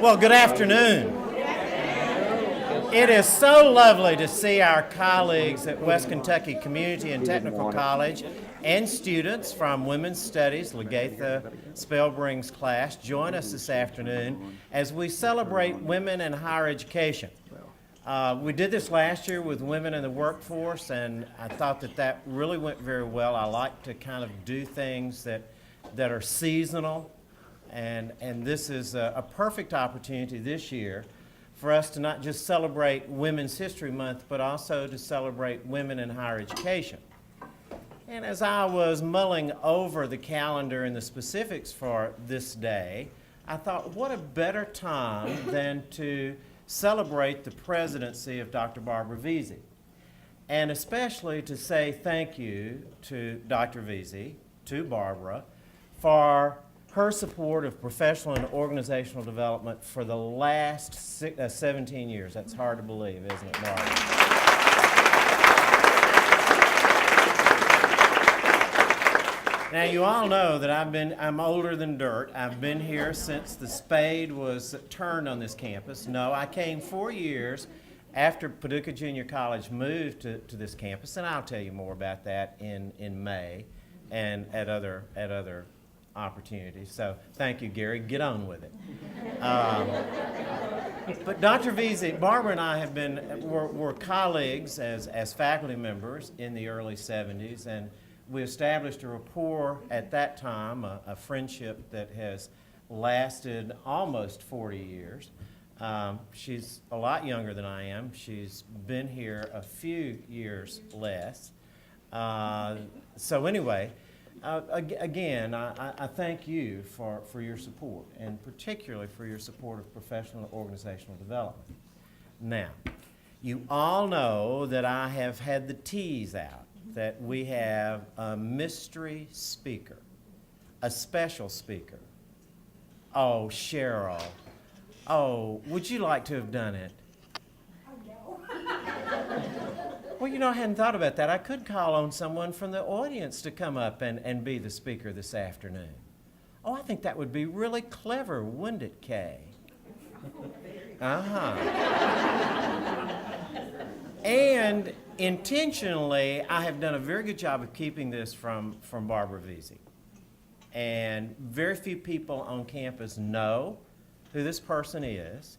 Well, good afternoon. It is so lovely to see our colleagues at West Kentucky Community and Technical College and students from Women's Studies, Lagatha Spellbring's class, join us this afternoon as we celebrate women in higher education. We did this last year with women in the workforce, and I thought that really went very well. I like to kind of do things that are seasonal, and this is a perfect opportunity this year for us to not just celebrate Women's History Month, but also to celebrate women in higher education. And as I was mulling over the calendar and the specifics for this day, I thought, what a better time than to celebrate the presidency of Dr. Barbara Veazey, and especially to say thank you to Dr. Veazey, to Barbara, for her support of professional and organizational development for the last 17 years. That's hard to believe, isn't it, Barbara? Now, you all know that I'm older than dirt. I've been here since the spade was turned on this campus. No, I came 4 years after Paducah Junior College moved to this campus, and I'll tell you more about that in May and at other opportunities. So thank you, Gary. Get on with it. But Dr. Veazey, Barbara and I were colleagues as faculty members in the early 70s, and we established a rapport at that time, a friendship that has lasted almost 40 years. She's a lot younger than I am. She's been here a few years less. So anyway, again, I thank you for your support, and particularly for your support of professional and organizational development. Now, you all know that I have had the tease out that we have a mystery speaker, a special speaker. Oh, Cheryl. Oh, would you like to have done it? Oh, no. Well, you know, I hadn't thought about that. I could call on someone from the audience to come up and be the speaker this afternoon. Oh, I think that would be really clever, wouldn't it, Kay? Uh-huh. And intentionally, I have done a very good job of keeping this from Barbara Veazey. And very few people on campus know who this person is.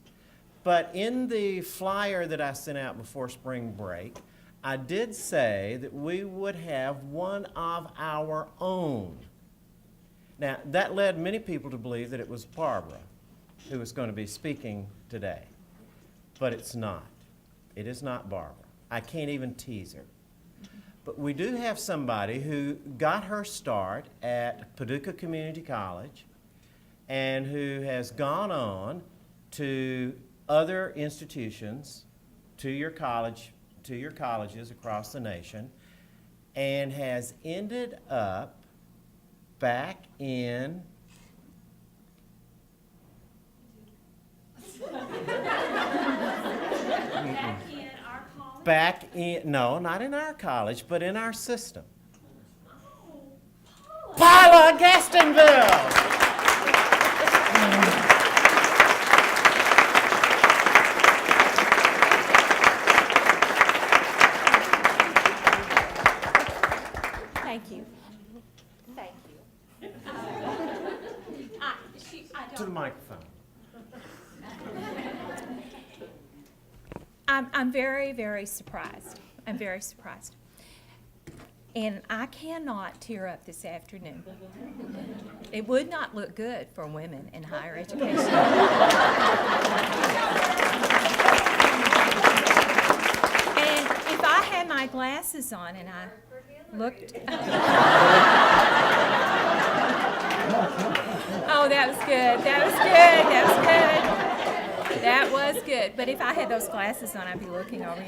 But in the flyer that I sent out before spring break, I did say that we would have one of our own. Now, that led many people to believe that it was Barbara who was going to be speaking today. But it's not. It is not Barbara. I can't even tease her. But we do have somebody who got her start at Paducah Community College and who has gone on to other institutions, to your colleges across the nation, and has ended up back in no, not in our college, but in our system. Oh, Paula Gastenveld. Thank you. Thank you. To the microphone. I'm very, very surprised. I'm very surprised. And I cannot tear up this afternoon. It would not look good for women in higher education. And if I had my glasses on and I looked... Oh, that was good. That was good. That was good. That was good. But if I had those glasses on, I'd be looking over,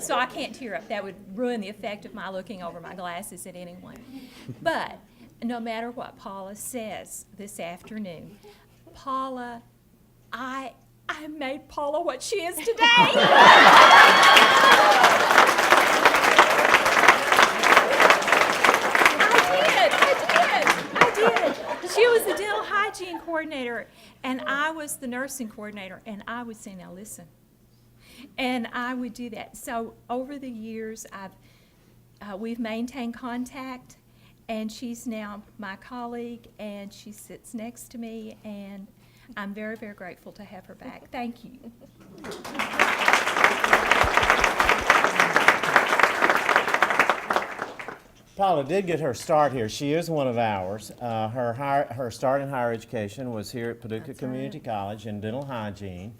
So I can't tear up. That would ruin the effect of my looking over my glasses at anyone. But no matter what Paula says this afternoon, Paula, I made Paula what she is today. hygiene coordinator, and I was the nursing coordinator, and I would say, now listen. And I would do that. So over the years, we've maintained contact, and she's now my colleague, and she sits next to me, and I'm very, very grateful to have her back. Thank you. Paula did get her start here. She is one of ours. Her start in higher education was here at Paducah Community College in dental hygiene.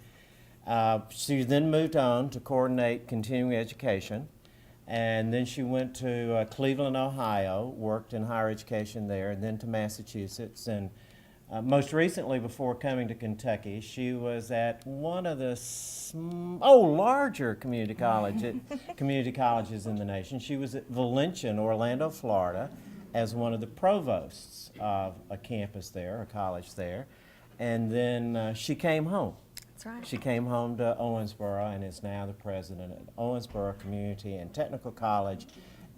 She then moved on to coordinate continuing education, and then she went to Cleveland, Ohio, worked in higher education there, and then to Massachusetts. And most recently, before coming to Kentucky, she was at one of the larger community colleges in the nation. She was at Valencia in Orlando, Florida, as one of the provosts of a campus there, a college there. And then she came home. That's right. She came home to Owensboro and is now the president of Owensboro Community and Technical College.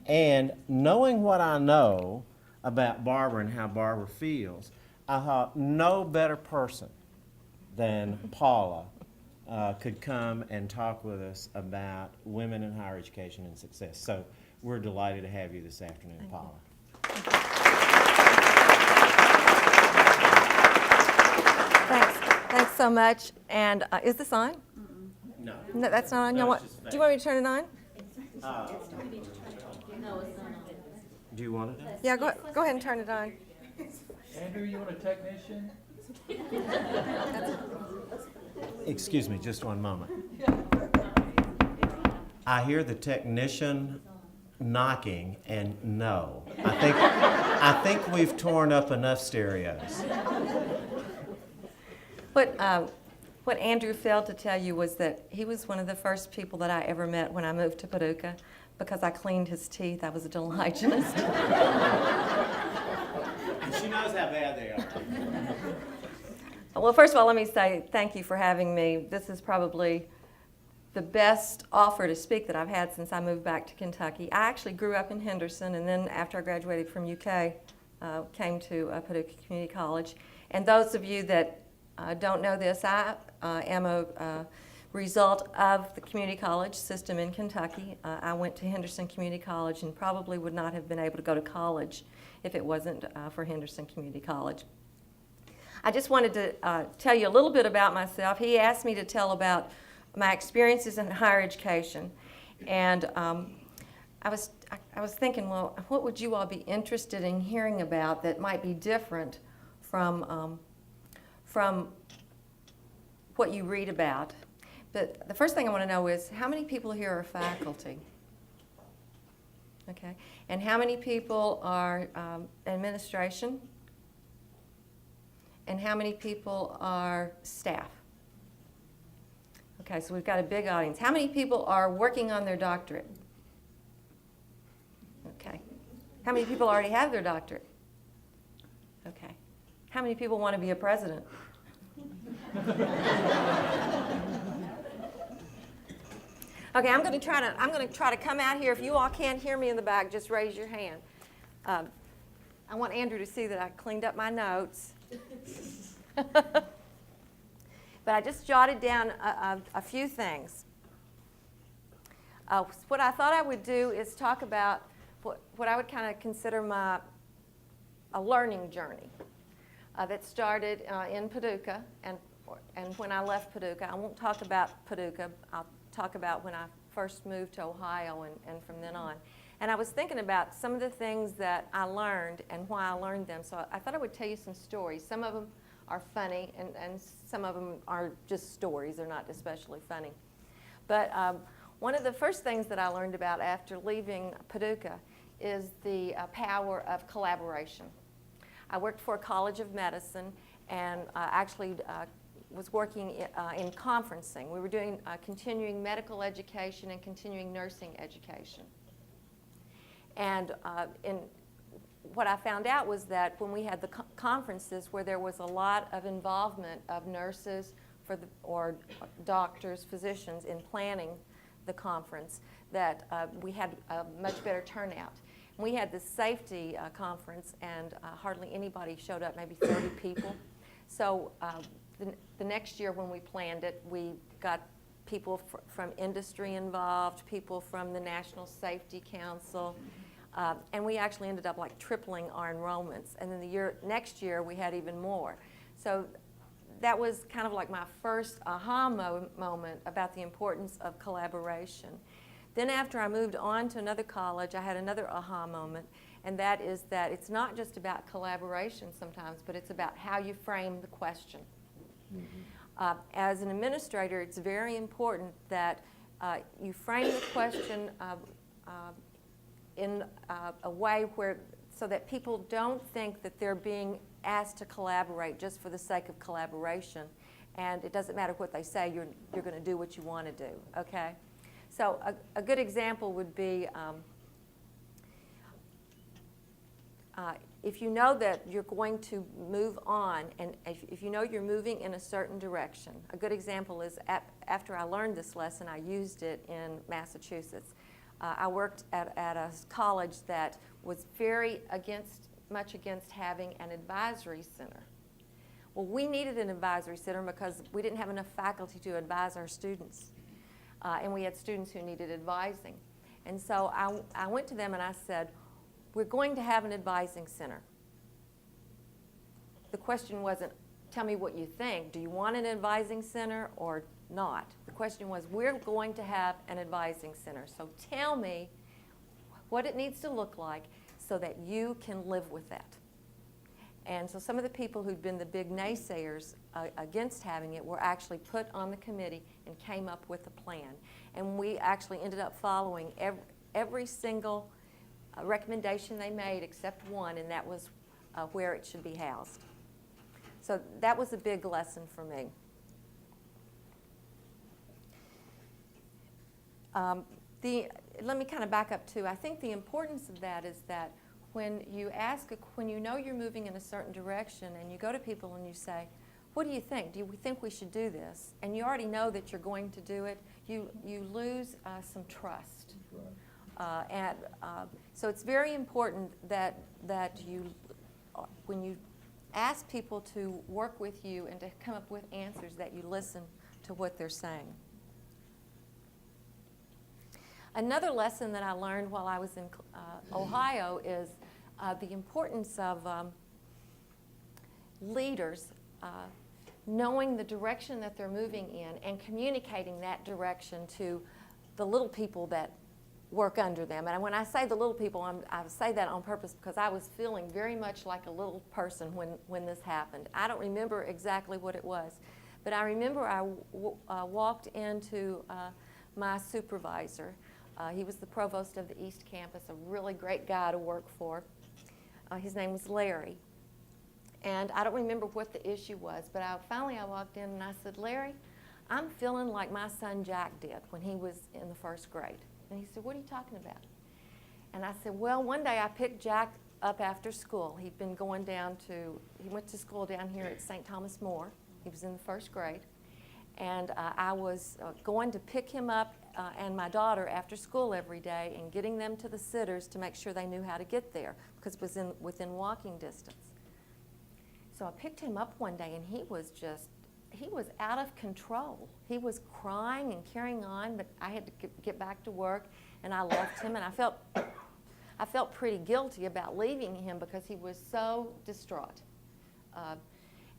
And knowing what I know about Barbara and how Barbara feels, I thought no better person than Paula could come and talk with us about women in higher education and success. So we're delighted to have you this afternoon, Paula. Thanks so much. And is this on? No. No, that's not on. No, You it's just do you want me to turn it on? Do you want it? Yeah, go ahead and turn it on. Andrew, you want a technician? Excuse me, just one moment. I hear the technician knocking, and no. I think we've torn up enough stereos. What Andrew failed to tell you was that he was one of the first people that I ever met when I moved to Paducah because I cleaned his teeth. I was a dental hygienist. And she knows how bad they are. Well, first of all, let me say thank you for having me. This is probably the best offer to speak that I've had since I moved back to Kentucky. I actually grew up in Henderson, and then after I graduated from UK, came to Paducah Community College. And those of you that don't know this, I am a result of the community college system in Kentucky. I went to Henderson Community College and probably would not have been able to go to college if it wasn't for Henderson Community College. I just wanted to tell you a little bit about myself. He asked me to tell about my experiences in higher education, and I was thinking, well, what would you all be interested in hearing about that might be different from what you read about? But the first thing I want to know is how many people here are faculty? Okay, and how many people are administration? And how many people are staff? Okay, so we've got a big audience. How many people are working on their doctorate? Okay. How many people already have their doctorate? Okay. How many people want to be a president? Okay, I'm going to try to come out here. If you all can't hear me in the back, just raise your hand. I want Andrew to see that I cleaned up my notes. But I just jotted down a few things. What I thought I would do is talk about what I would kind of consider a learning journey that started in Paducah and when I left Paducah. I won't talk about Paducah. I'll talk about when I first moved to Ohio and from then on. And I was thinking about some of the things that I learned and why I learned them. So I thought I would tell you some stories. Some of them are funny, and some of them are just stories. They're not especially funny. But one of the first things that I learned about after leaving Paducah is the power of collaboration. I worked for a college of medicine and actually was working in conferencing. We were doing continuing medical education and continuing nursing education. And what I found out was that when we had the conferences where there was a lot of involvement of nurses or doctors, physicians in planning the conference, that we had a much better turnout. We had this safety conference, and hardly anybody showed up, maybe 30 people. So the next year when we planned it, we got people from industry involved, people from the National Safety Council, and we actually ended up like tripling our enrollments. And then next year we had even more. So that was kind of like my first aha moment about the importance of collaboration. Then after I moved on to another college, I had another aha moment, and that is that it's not just about collaboration sometimes, but it's about how you frame the question. As an administrator, it's very important that you frame the question in a way so that people don't think that they're being asked to collaborate just for the sake of collaboration, and it doesn't matter what they say, you're going to do what you want to do, okay? So a good example would be if you know that you're going to move on, and if you know you're moving in a certain direction. A good example is after I learned this lesson, I used it in Massachusetts. I worked at a college that was very much against having an advisory center. Well, we needed an advisory center because we didn't have enough faculty to advise our students. And we had students who needed advising. And so I went to them and I said, we're going to have an advising center. The question wasn't, tell me what you think. Do you want an advising center or not? The question was, we're going to have an advising center. So tell me what it needs to look like so that you can live with that. And so some of the people who'd been the big naysayers against having it were actually put on the committee and came up with a plan. And we actually ended up following every single recommendation they made except one, and that was where it should be housed. So that was a big lesson for me. Let me kind of back up too. I think the importance of that is that when you know you're moving in a certain direction and you go to people and you say, what do you think? Do you think we should do this? And you already know that you're going to do it, you lose some trust. So it's very important that when you ask people to work with you and to come up with answers, that you listen to what they're saying. Another lesson that I learned while I was in Ohio is the importance of leaders knowing the direction that they're moving in and communicating that direction to the little people that work under them. And when I say the little people, I say that on purpose because I was feeling very much like a little person when this happened. I don't remember exactly what it was, but I remember I walked into my supervisor. He was the provost of the East Campus, a really great guy to work for. His name was Larry. And I don't remember what the issue was, but finally I walked in and I said, Larry, I'm feeling like my son Jack did when he was in the first grade. And he said, what are you talking about? And I said, well, one day I picked Jack up after school. He went to school down here at St. Thomas More. He was in the first grade. And I was going to pick him up and my daughter after school every day and getting them to the sitters to make sure they knew how to get there because it was within walking distance. So I picked him up one day and he was out of control. He was crying and carrying on, but I had to get back to work and I left him, and I felt pretty guilty about leaving him because he was so distraught.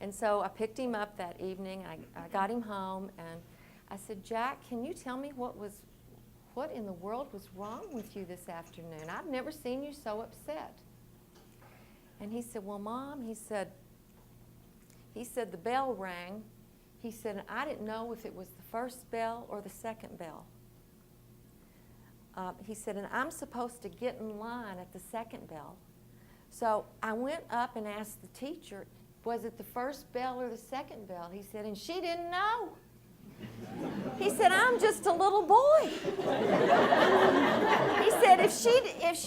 And so I picked him up that evening, I got him home, and I said, Jack, can you tell me what in the world was wrong with you this afternoon? I've never seen you so upset. And he said, well, Mom, he said the bell rang. He said, and I didn't know if it was the first bell or the second bell. He said, and I'm supposed to get in line at the second bell. So I went up and asked the teacher, was it the first bell or the second bell? He said, and she didn't know. He said, I'm just a little boy. He said, if she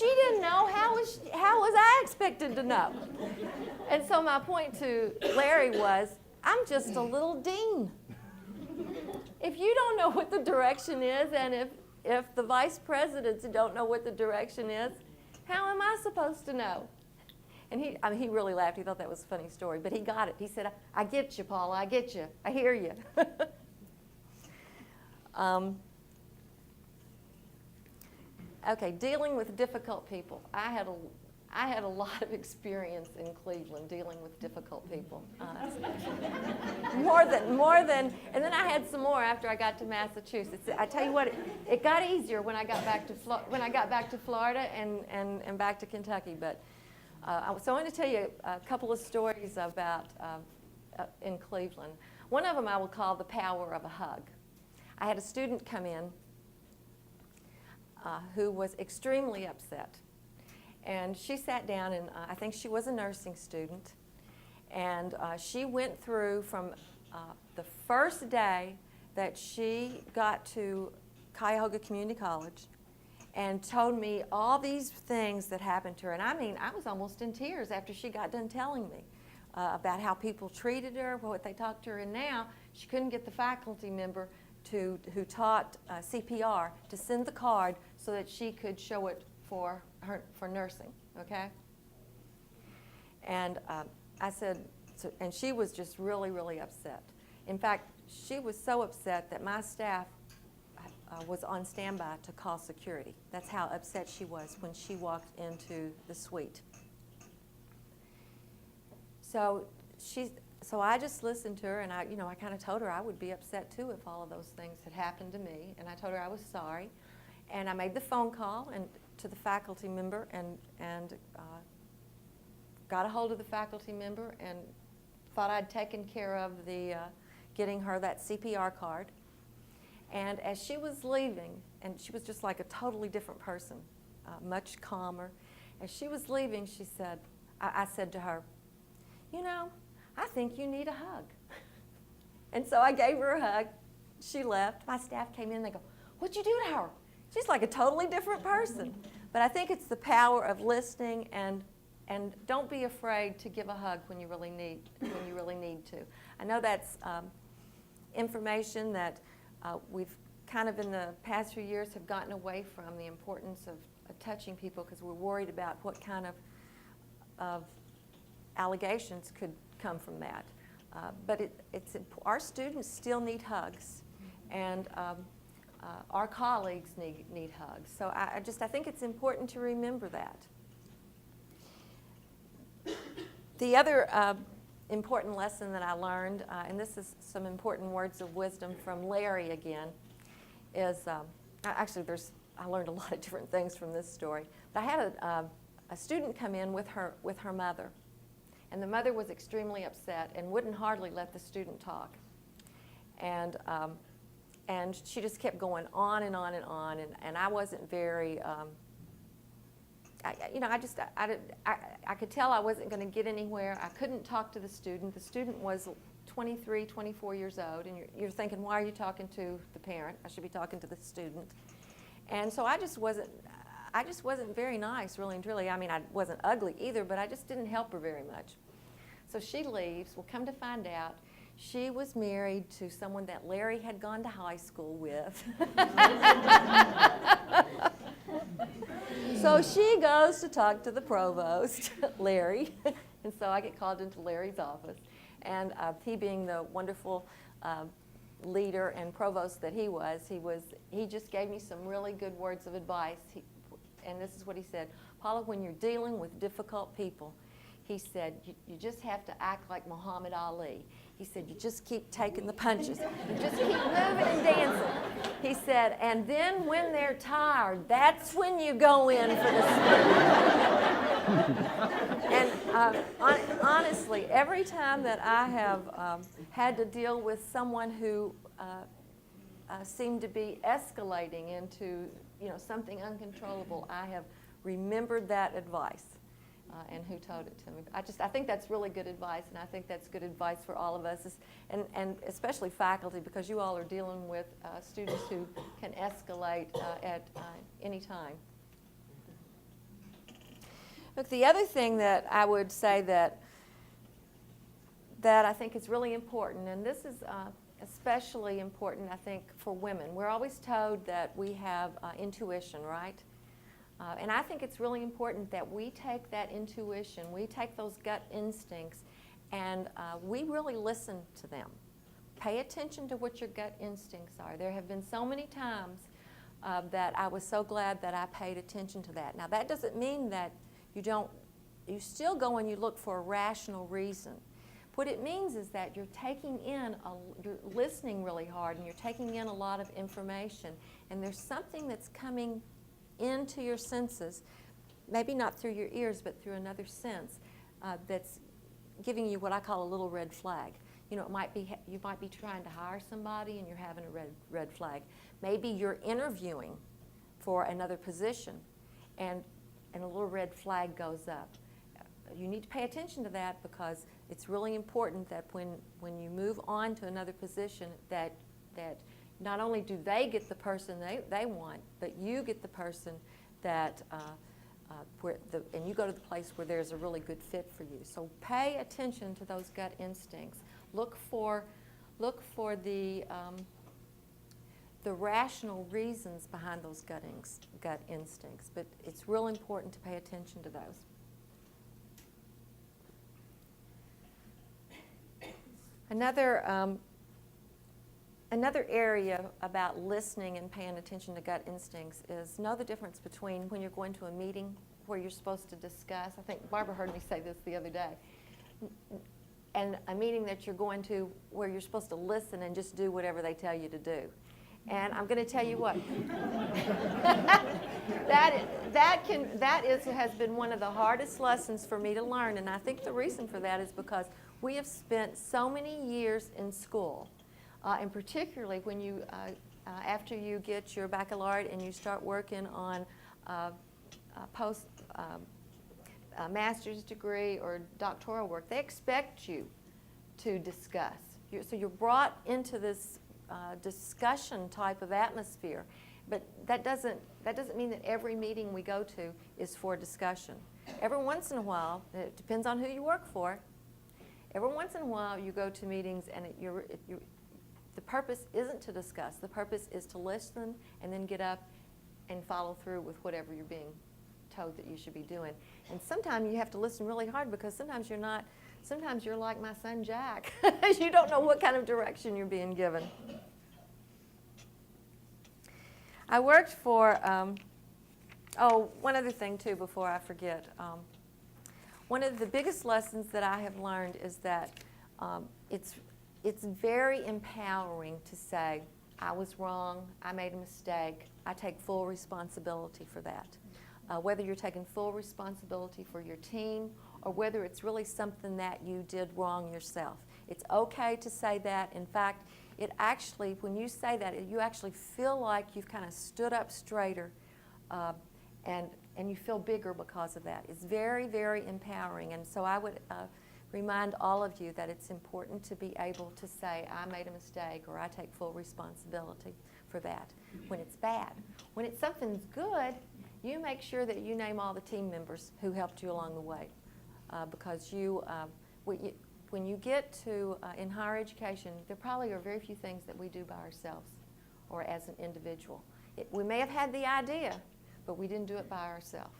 didn't know, how was I expected to know? And so my point to Larry was, I'm just a little dean. If you don't know what the direction is, and if the vice presidents don't know what the direction is, how am I supposed to know? And he really laughed. He thought that was a funny story, but he got it. He said, I get you, Paula, I get you. I hear you. Okay, dealing with difficult people. I had a lot of experience in Cleveland dealing with difficult people. More than, and then I had some more after I got to Massachusetts. I tell you what, it got easier when I got back to Florida and back to Kentucky. But so I'm going to tell you a couple of stories about in Cleveland. One of them I will call the power of a hug. I had a student come in who was extremely upset. And she sat down, and I think she was a nursing student. And she went through from the first day that she got to Cuyahoga Community College and told me all these things that happened to her. And I mean, I was almost in tears after she got done telling me about how people treated her, what they talked to her. And now she couldn't get the faculty member who taught CPR to send the card so that she could show it for nursing, okay? And I said, and she was just really, really upset. In fact, she was so upset that my staff was on standby to call security. That's how upset she was when she walked into the suite. So I just listened to her, and I kind of told her I would be upset too if all of those things had happened to me, and I told her I was sorry. And I made the phone call to the faculty member and got a hold of the faculty member and thought I'd taken care of getting her that CPR card. And as she was leaving, and she was just like a totally different person, much calmer. As she was leaving, she said, I said to her, I think you need a hug. And so I gave her a hug. She left. My staff came in and they go, what'd you do to her? She's like a totally different person. But I think it's the power of listening and don't be afraid to give a hug when you really need to. I know that's information that we've kind of in the past few years have gotten away from, the importance of touching people because we're worried about what kind of allegations could come from that. But our students still need hugs, and our colleagues need hugs. So I think it's important to remember that. The other important lesson that I learned, and this is some important words of wisdom from Larry again, is actually I learned a lot of different things from this story. But I had a student come in with her mother, and the mother was extremely upset and wouldn't hardly let the student talk, and she just kept going on and on and on, and I wasn't very. I could tell I wasn't going to get anywhere. I couldn't talk to the student. The student was 23, 24 years old, and you're thinking, why are you talking to the parent? I should be talking to the student. And so I just wasn't very nice, really and truly. I mean, I wasn't ugly either, but I just didn't help her very much. So she leaves. Well, come to find out, she was married to someone that Larry had gone to high school with. So she goes to talk to the provost, Larry, and so I get called into Larry's office. And he being the wonderful leader and provost that he just gave me some really good words of advice. And this is what he said: Paula, when you're dealing with difficult people, he said, you just have to act like Muhammad Ali. He said, you just keep taking the punches. You just keep moving and dancing. He said, and then when they're tired, that's when you go in for the sprint. And honestly, every time that I have had to deal with someone who seemed to be escalating into something uncontrollable, I have remembered that advice. And who told it to me. I think that's really good advice, and I think that's good advice for all of us, and especially faculty, because you all are dealing with students who can escalate at any time. Look, the other thing that I would say that I think is really important, and this is especially important, I think, for women. We're always told that we have intuition, right? And I think it's really important that we take that intuition, we take those gut instincts, and we really listen to them. Pay attention to what your gut instincts are. There have been so many times that I was so glad that I paid attention to that. Now, that doesn't mean that you still go and you look for a rational reason. What it means is that you're you're listening really hard, and you're taking in a lot of information, and there's something that's coming into your senses, maybe not through your ears, but through another sense, that's giving you what I call a little red flag. You know, you might be trying to hire somebody and you're having a red flag. Maybe you're interviewing for another position, and a little red flag goes up. You need to pay attention to that, because it's really important that when you move on to another position, that not only do they get the person they want, but you get the person that and you go to the place where there's a really good fit for you. So pay attention to those gut instincts. Look for the rational reasons behind those gut instincts, but it's real important to pay attention to those. Another area about listening and paying attention to gut instincts is know the difference between when you're going to a meeting where you're supposed to discuss. I think Barbara heard me say this the other day. And a meeting that you're going to where you're supposed to listen and just do whatever they tell you to do. And I'm going to tell you what, has been one of the hardest lessons for me to learn. And I think the reason for that is because we have spent so many years in school, and particularly when you, after you get your baccalaureate and you start working on master's degree or doctoral work, they expect you to discuss. So you're brought into this discussion type of atmosphere, but that doesn't mean that every meeting we go to is for discussion. Every once in a while, it depends on who you work for, every once in a while you go to meetings and the purpose isn't to discuss. The purpose is to listen and then get up and follow through with whatever you're being told that you should be doing. And sometimes you have to listen really hard, because sometimes you're like my son Jack. You don't know what kind of direction you're being given. I worked for, one other thing too before I forget. One of the biggest lessons that I have learned is that it's very empowering to say, I was wrong, I made a mistake, I take full responsibility for that. Whether you're taking full responsibility for your team or whether it's really something that you did wrong yourself. It's okay to say that. In fact, it actually, when you say that, you actually feel like you've kind of stood up straighter and you feel bigger because of that. It's very, very empowering. And so I would remind all of you that it's important to be able to say, I made a mistake, or I take full responsibility for that when it's bad. When it's something's good, you make sure that you name all the team members who helped you along the way, because when you get to, in higher education, there probably are very few things that we do by ourselves or as an individual. We may have had the idea, but we didn't do it by ourselves.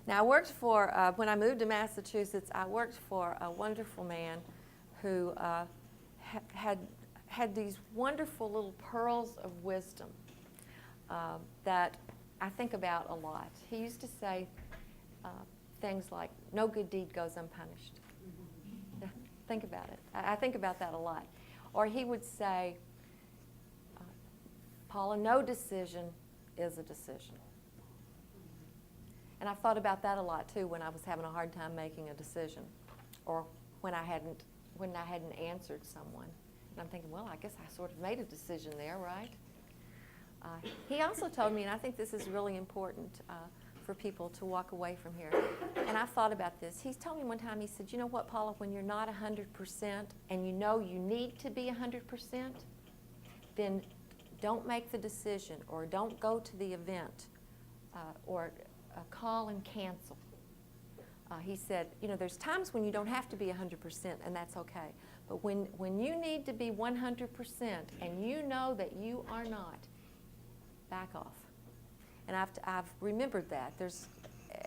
Now, I worked for, when I moved to Massachusetts, I worked for a wonderful man who had these wonderful little pearls of wisdom that I think about a lot. He used to say things like, no good deed goes unpunished. Think about it. I think about that a lot. Or he would say, Paula, no decision is a decision. And I've thought about that a lot too when I was having a hard time making a decision, or when I hadn't answered someone. And I'm thinking, well, I guess I sort of made a decision there, right? He also told me, and I think this is really important for people to walk away from here, and I've thought about this. He's told me one time, he said, you know what, Paula, when you're not 100% and you know you need to be 100%, then don't make the decision, or don't go to the event, or call and cancel. He said, you know, there's times when you don't have to be 100%, and that's okay. But when you need to be 100% and you know that you are not, back off. And I've remembered that.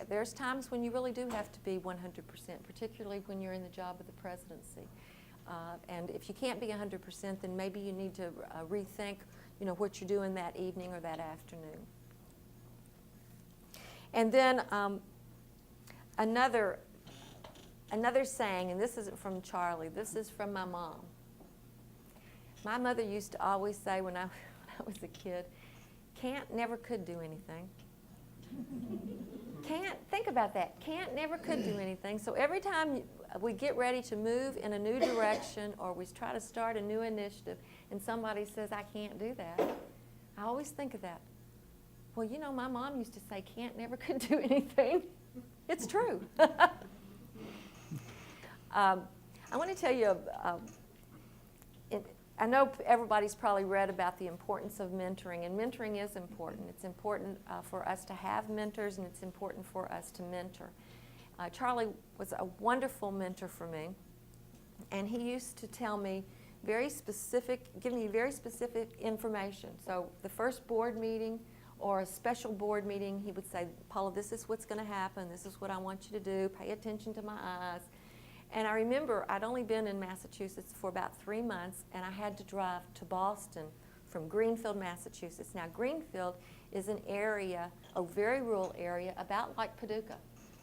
There's times when you really do have to be 100%, particularly when you're in the job of the presidency. And if you can't be 100%, then maybe you need to rethink, what you're doing that evening or that afternoon. And then another saying, and this isn't from Charlie, this is from my mom. My mother used to always say when I was a kid, can't, never, could do anything. Can't, think about that. Can't, never, could do anything. So every time we get ready to move in a new direction or we try to start a new initiative and somebody says, I can't do that, I always think of that. Well, my mom used to say, can't, never, could do anything. It's true. I want to tell you, I know everybody's probably read about the importance of mentoring, and mentoring is important. It's important for us to have mentors, and it's important for us to mentor. Charlie was a wonderful mentor for me, and he used to tell me give me very specific information. So the first board meeting or a special board meeting, he would say, Paula, this is what's going to happen. This is what I want you to do. Pay attention to my eyes. And I remember I'd only been in Massachusetts for about 3 months, and I had to drive to Boston from Greenfield, Massachusetts. Now, Greenfield is an area, a very rural area, about like Paducah.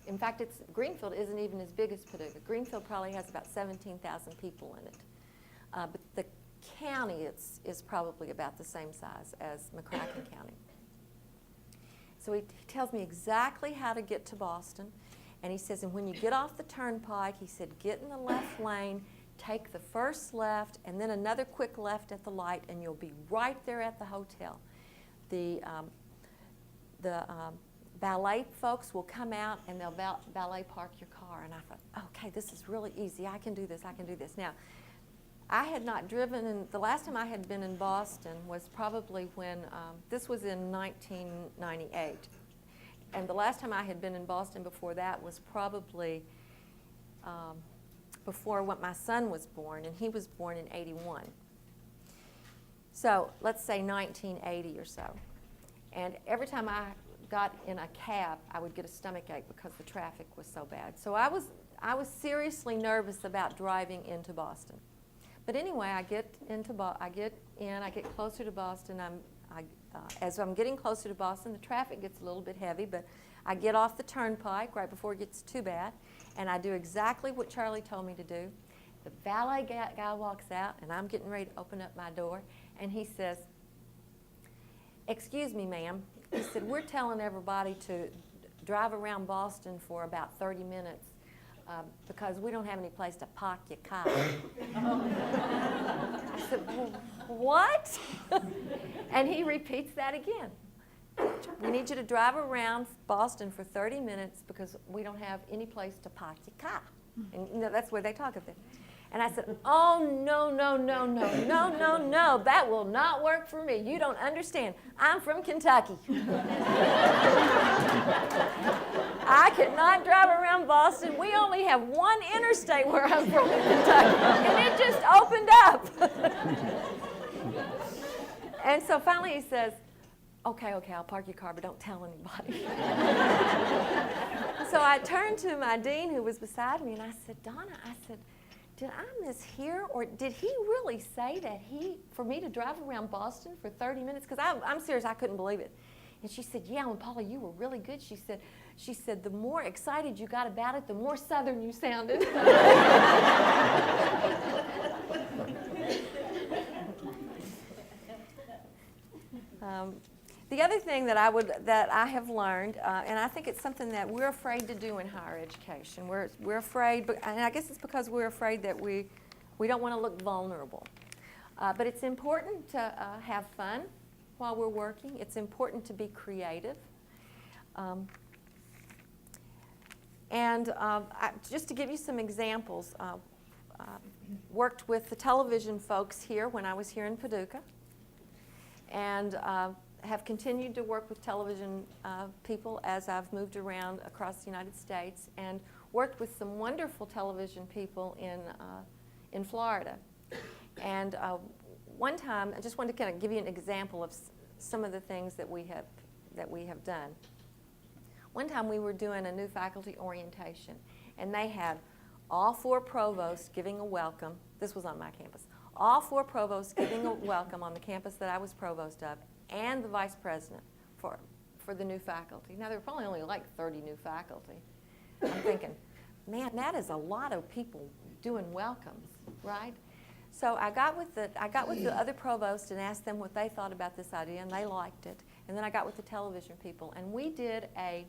In fact, Greenfield isn't even as big as Paducah. Greenfield probably has about 17,000 people in it. But the county is probably about the same size as McCracken County. So he tells me exactly how to get to Boston. And he says, and when you get off the turnpike, he said, get in the left lane, take the first left, and then another quick left at the light, and you'll be right there at the hotel. The valet folks will come out, and they'll valet park your car. And I thought, okay, this is really easy. I can do this. I can do this. Now, I had not driven, and the last time I had been in Boston was probably when, this was in 1998. And the last time I had been in Boston before that was probably before when my son was born, and he was born in 81. So let's say 1980 or so. And every time I got in a cab, I would get a stomach ache because the traffic was so bad. So I was seriously nervous about driving into Boston. But anyway, I get closer to Boston. As I'm getting closer to Boston, the traffic gets a little bit heavy, but I get off the turnpike right before it gets too bad, and I do exactly what Charlie told me to do. The valet guy walks out, and I'm getting ready to open up my door, and he says, excuse me, ma'am. He said, we're telling everybody to drive around Boston for about 30 minutes because we don't have any place to park your car. I said, well, what? And he repeats that again. We need you to drive around Boston for 30 minutes because we don't have any place to park your car. And that's where they talk of it. And I said, oh, no, no, no, no, no, no, no, that will not work for me. You don't understand. I'm from Kentucky. I cannot drive around Boston. We only have one interstate where I'm from in Kentucky, and it just opened up. And so finally he says, okay, I'll park your car, but don't tell anybody. So I turned to my dean who was beside me, and I said, Donna, did I mishear, or did he really say that for me to drive around Boston for 30 minutes? Because I'm serious, I couldn't believe it. And she said, yeah, well, Paula, you were really good. She said, the more excited you got about it, the more Southern you sounded. The other thing that I have learned, and I think it's something that we're afraid to do in higher education. We're afraid, and I guess it's because we're afraid that we don't want to look vulnerable. But it's important to have fun while we're working. It's important to be creative. Just to give you some examples, worked with the television folks here when I was here in Paducah, and have continued to work with television people as I've moved around across the United States, and worked with some wonderful television people in Florida. And one time, I just wanted to kind of give you an example of some of the things that we have done. One time we were doing a new faculty orientation, and they had all 4 provosts giving a welcome. This was on my campus. All 4 provosts giving a welcome on the campus that I was provost of, and the vice president for the new faculty. Now, there were probably only like 30 new faculty. I'm thinking, man, that is a lot of people doing welcomes, right? So I got with the other provosts and asked them what they thought about this idea, and they liked it. And then I got with the television people, and we did an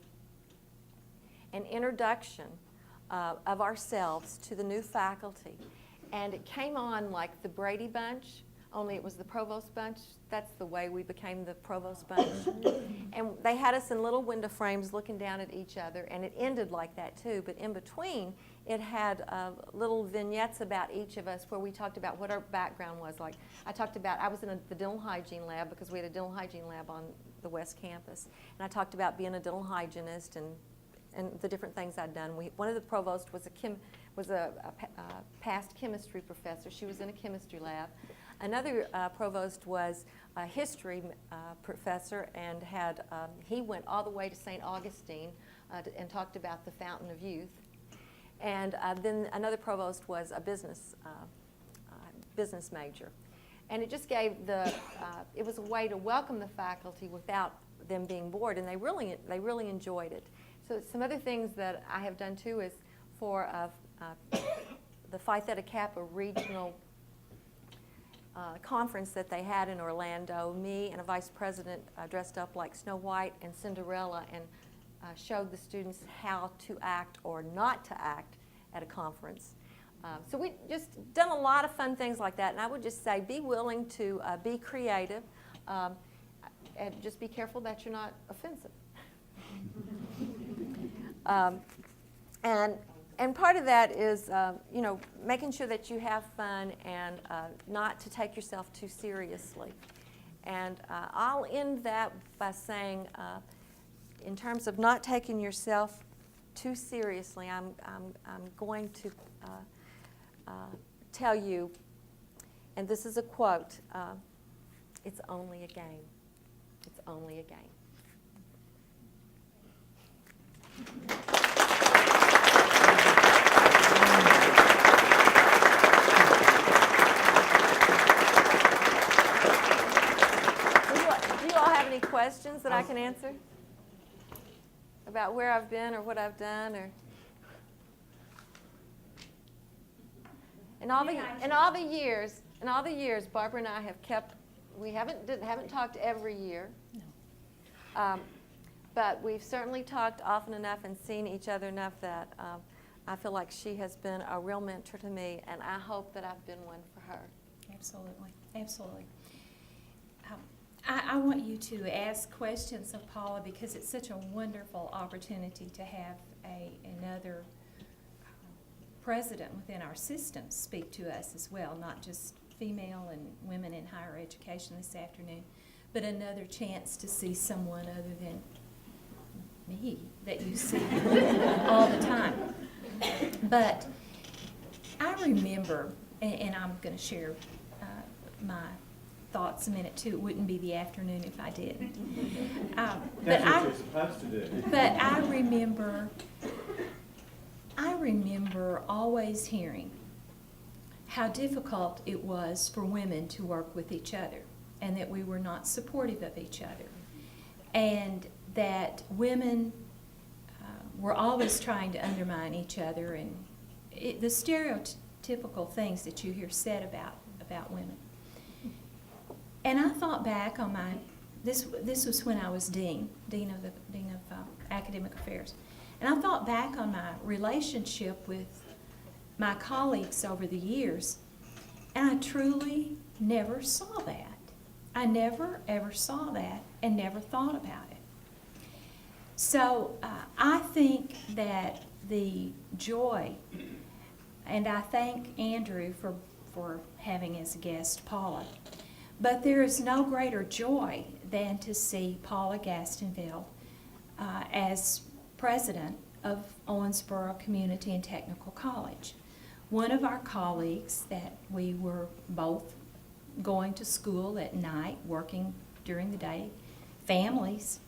introduction of ourselves to the new faculty. And it came on like the Brady Bunch, only it was the Provost Bunch. That's the way we became the Provost Bunch. And they had us in little window frames looking down at each other, and it ended like that too. But in between, it had little vignettes about each of us where we talked about what our background was. Like I talked about, I was in the dental hygiene lab because we had a dental hygiene lab on the West Campus. And I talked about being a dental hygienist and the different things I'd done. One of the provosts was a past chemistry professor. She was in a chemistry lab. Another provost was a history professor, and he went all the way to St. Augustine and talked about the Fountain of Youth. And then another provost was a business major. And it just gave it was a way to welcome the faculty without them being bored, and they really enjoyed it. So some other things that I have done too is for the Phi Theta Kappa regional conference that they had in Orlando, me and a vice president dressed up like Snow White and Cinderella and showed the students how to act or not to act at a conference. So we just done a lot of fun things like that, and I would just say be willing to be creative and just be careful that you're not offensive. And part of that is, making sure that you have fun and not to take yourself too seriously. And I'll end that by saying, in terms of not taking yourself too seriously, I'm going to tell you, and this is a quote, it's only a game. It's only a game. Do you all have any questions that I can answer about where I've been or what I've done, or in all the years Barbara and I have kept, we haven't talked every year. No. But we've certainly talked often enough and seen each other enough that I feel like she has been a real mentor to me, and I hope that I've been one for her. Absolutely, absolutely. I want you to ask questions of Paula because it's such a wonderful opportunity to have another president within our system speak to us as well, not just female and women in higher education this afternoon, but another chance to see someone other than me that you see all the time. But I remember, and I'm going to share my thoughts a minute too. It wouldn't be the afternoon if I didn't. That's what you're supposed to do. But I remember always hearing how difficult it was for women to work with each other, and that we were not supportive of each other, and that women were always trying to undermine each other, and the stereotypical things that you hear said about women. And I thought back on this was when I was dean of academic affairs, and I thought back on my relationship with my colleagues over the years, and I truly never saw that. I never ever saw that and never thought about it. So I think that the joy, and I thank Andrew for having as a guest Paula, but there is no greater joy than to see Paula Gastenveld as president of Owensboro Community and Technical College. One of our colleagues that we were both going to school at night, working during the day, families.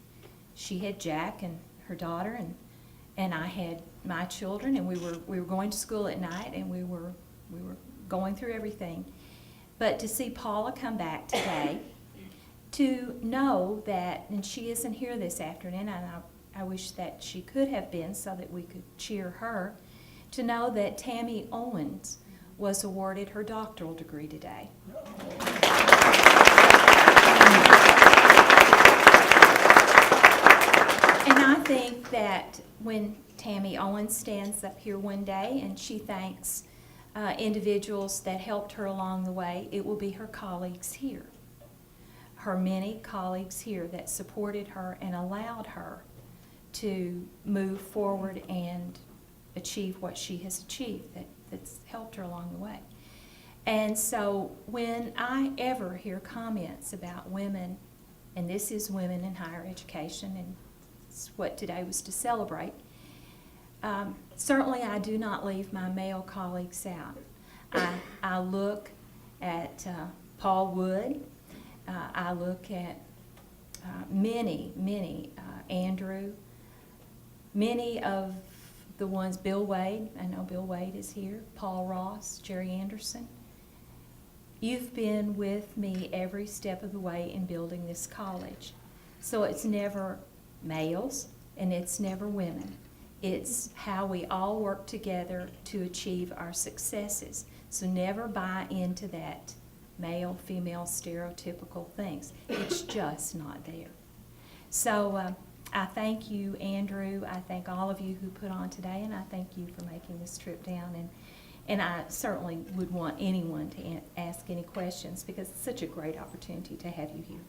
She had Jack and her daughter, and I had my children, and we were going to school at night, and we were going through everything. But to see Paula come back today, to know that, and she isn't here this afternoon, and I wish that she could have been so that we could cheer her, to know that Tammy Owens was awarded her doctoral degree today. And I think that when Tammy Owens stands up here one day and she thanks individuals that helped her along the way, it will be her colleagues here. Her many colleagues here that supported her and allowed her to move forward and achieve what she has achieved, that's helped her along the way. And so when I ever hear comments about women, and this is women in higher education, and it's what today was to celebrate, certainly I do not leave my male colleagues out. I look at Paul Wood, I look at many, Andrew, many of the ones, Bill Wade, I know Bill Wade is here, Paul Ross, Jerry Anderson. You've been with me every step of the way in building this college. So it's never males and it's never women. It's how we all work together to achieve our successes. So never buy into that male, female stereotypical things. It's just not there. So I thank you, Andrew. I thank all of you who put on today, and I thank you for making this trip down. And I certainly would want anyone to ask any questions because it's such a great opportunity to have you here.